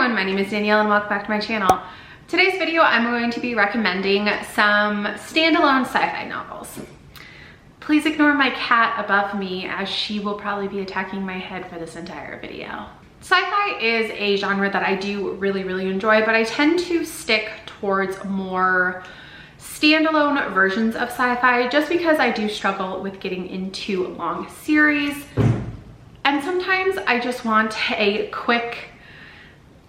everyone, my name is Danielle and welcome back to my channel. Today's video I'm going to be recommending some standalone sci-fi novels. Please ignore my cat above me as she will probably be attacking my head for this entire video. Sci-fi is a genre that I do really enjoy, but I tend to stick towards more standalone versions of sci-fi just because I do struggle with getting into long series. And sometimes I just want a quick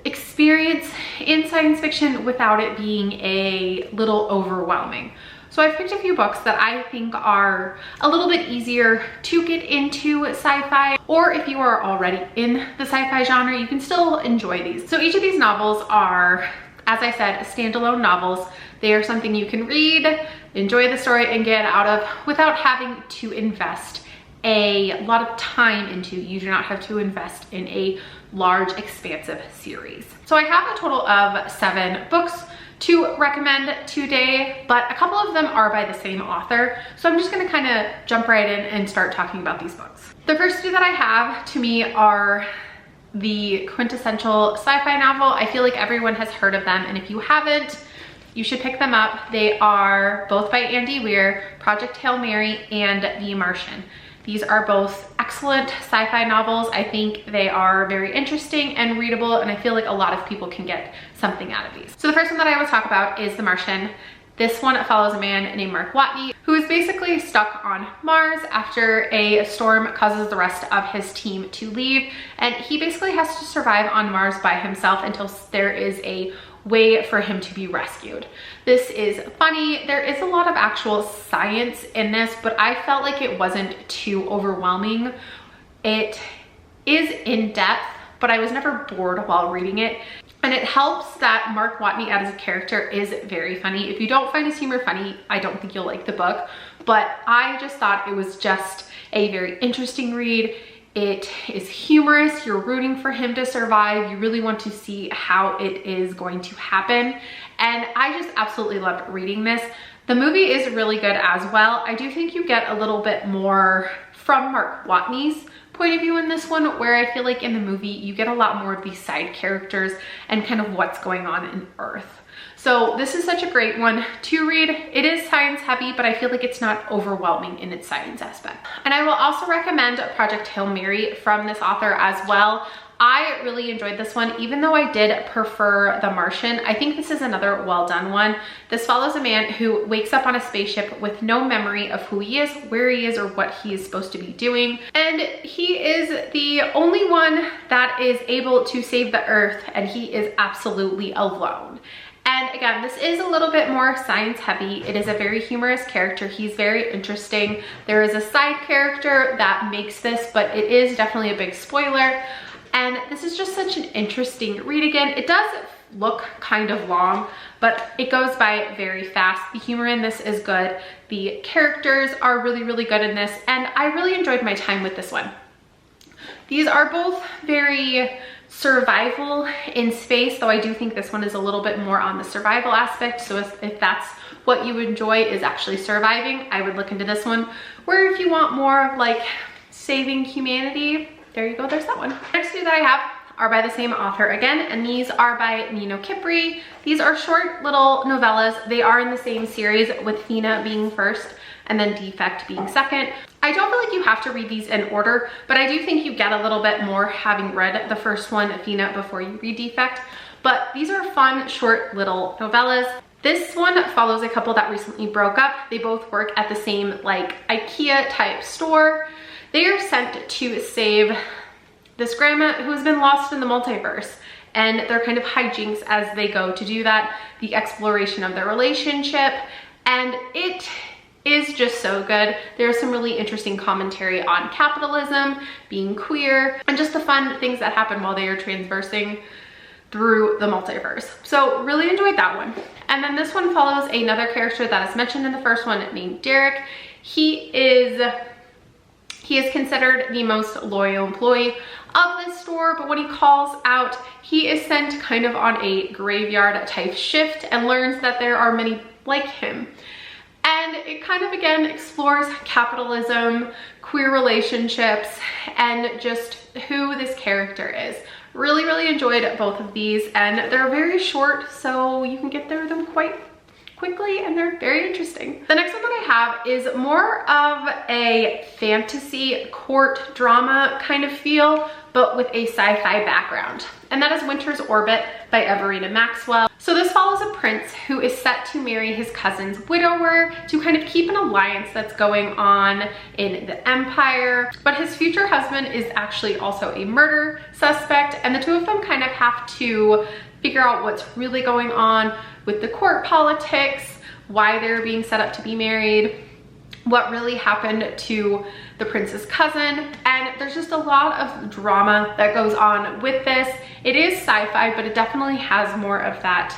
experience in science fiction without it being a little overwhelming. So I've picked a few books that I think are a little bit easier to get into sci-fi, or if you are already in the sci-fi genre, you can still enjoy these. So each of these novels are, as I said, standalone novels. They are something you can read, enjoy the story, and get out of without having to invest a lot of time into. You do not have to invest in a large, expansive series. So I have a total of 7 books to recommend today, but a couple of them are by the same author. So I'm just gonna kind of jump right in and start talking about these books. The first 2 that I have to me are the quintessential sci-fi novel. I feel like everyone has heard of them, and if you haven't, you should pick them up. They are both by Andy Weir, Project Hail Mary and The Martian. These are both excellent sci-fi novels. I think they are very interesting and readable, and I feel like a lot of people can get something out of these. So the first one that I will talk about is The Martian. This one follows a man named Mark Watney who is basically stuck on Mars after a storm causes the rest of his team to leave, and he basically has to survive on Mars by himself until there is a way for him to be rescued. This is funny. There is a lot of actual science in this, but I felt like it wasn't too overwhelming. It is in depth, but I was never bored while reading it. And it helps that Mark Watney as a character is very funny. If you don't find his humor funny, I don't think you'll like the book, but I just thought it was just a very interesting read. It is humorous. You're rooting for him to survive. You really want to see how it is going to happen. And I just absolutely loved reading this. The movie is really good as well. I do think you get a little bit more from Mark Watney's point of view in this one, where I feel like in the movie you get a lot more of these side characters and kind of what's going on in Earth. So this is such a great one to read. It is science heavy, but I feel like it's not overwhelming in its science aspect. And I will also recommend Project Hail Mary from this author as well. I really enjoyed this one, even though I did prefer The Martian. I think this is another well done one. This follows a man who wakes up on a spaceship with no memory of who he is, where he is, or what he is supposed to be doing. And he is the only one that is able to save the Earth, and he is absolutely alone. And again, this is a little bit more science heavy. It is a very humorous character. He's very interesting. There is a side character that makes this, but it is definitely a big spoiler. And this is just such an interesting read again. It does look kind of long, but it goes by very fast. The humor in this is good. The characters are really good in this, and I really enjoyed my time with this one. These are both very survival in space, though I do think this one is a little bit more on the survival aspect. So if that's what you enjoy, is actually surviving, I would look into this one. Where if you want more of like saving humanity, there you go, there's that one. Next 2 that I have are by the same author again, and these are by Nino Kipri. These are short little novellas. They are in the same series, with Fina being first and then Defect being second. I don't feel like you have to read these in order, but I do think you get a little bit more having read the first one, Fina, before you read Defect. But these are fun, short little novellas. This one follows a couple that recently broke up. They both work at the same like IKEA type store. They are sent to save this grandma who has been lost in the multiverse, and they're kind of hijinks as they go to do that, the exploration of their relationship, and it is just so good. There's some really interesting commentary on capitalism, being queer, and just the fun things that happen while they are transversing through the multiverse. So really enjoyed that one. And then this one follows another character that is mentioned in the first one named Derek. He is considered the most loyal employee of this store, but when he calls out, he is sent kind of on a graveyard type shift and learns that there are many like him. And it kind of again explores capitalism, queer relationships, and just who this character is. Really enjoyed both of these, and they're very short, so you can get through them quite quickly, and they're very interesting. The next one that I have is more of a fantasy court drama kind of feel, but with a sci-fi background. And that is Winter's Orbit by Everina Maxwell. So this follows a prince who is set to marry his cousin's widower to kind of keep an alliance that's going on in the empire. But his future husband is actually also a murder suspect, and the two of them kind of have to figure out what's really going on with the court politics, why they're being set up to be married, what really happened to the prince's cousin, and there's just a lot of drama that goes on with this. It is sci-fi, but it definitely has more of that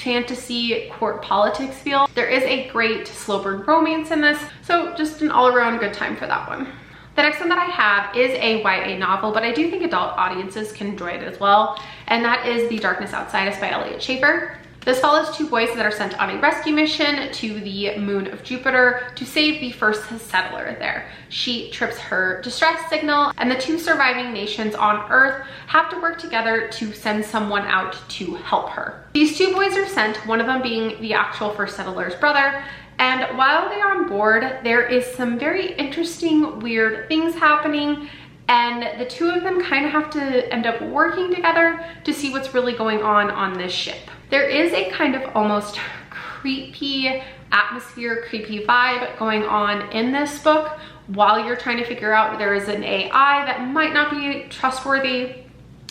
fantasy court politics feel. There is a great slow burn romance in this, so just an all-around good time for that one. The next one that I have is a YA novel, but I do think adult audiences can enjoy it as well, and that is The Darkness Outside Us by Elliot Schaefer. This follows two boys that are sent on a rescue mission to the moon of Jupiter to save the first settler there. She trips her distress signal, and the two surviving nations on Earth have to work together to send someone out to help her. These two boys are sent, one of them being the actual first settler's brother, and while they are on board, there is some very interesting, weird things happening, and the two of them kind of have to end up working together to see what's really going on this ship. There is a kind of almost creepy atmosphere, creepy vibe going on in this book while you're trying to figure out there is an AI that might not be trustworthy.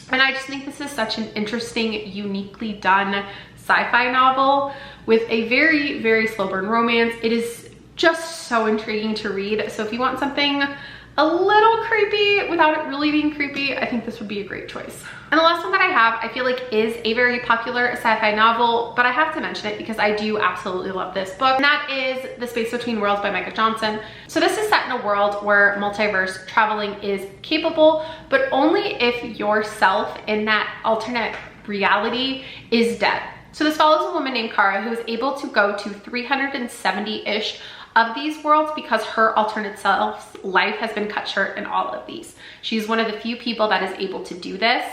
And I just think this is such an interesting, uniquely done sci-fi novel with a very slow burn romance. It is just so intriguing to read. So if you want something a little creepy without it really being creepy, I think this would be a great choice. And the last one that I have, I feel like is a very popular sci-fi novel, but I have to mention it because I do absolutely love this book, and that is The Space Between Worlds by Micah Johnson. So this is set in a world where multiverse traveling is capable, but only if yourself in that alternate reality is dead. So this follows a woman named Kara who is able to go to 370-ish of these worlds because her alternate self's life has been cut short in all of these. She's one of the few people that is able to do this.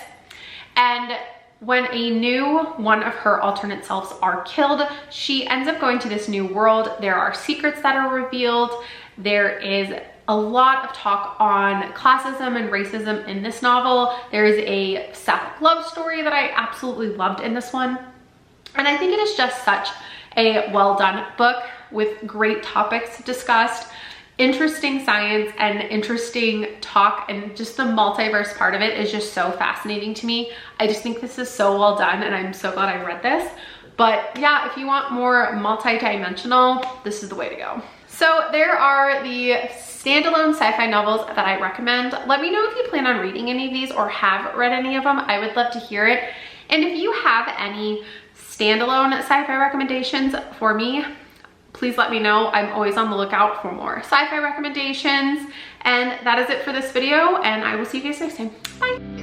And when a new one of her alternate selves are killed, she ends up going to this new world. There are secrets that are revealed. There is a lot of talk on classism and racism in this novel. There is a sapphic love story that I absolutely loved in this one. And I think it is just such a well done book with great topics discussed, interesting science and interesting talk, and just the multiverse part of it is just so fascinating to me. I just think this is so well done, and I'm so glad I read this. But yeah, if you want more multi-dimensional, this is the way to go. So there are the standalone sci-fi novels that I recommend. Let me know if you plan on reading any of these or have read any of them. I would love to hear it. And if you have any standalone sci-fi recommendations for me, please let me know. I'm always on the lookout for more sci-fi recommendations. And that is it for this video, and I will see you guys next time. Bye.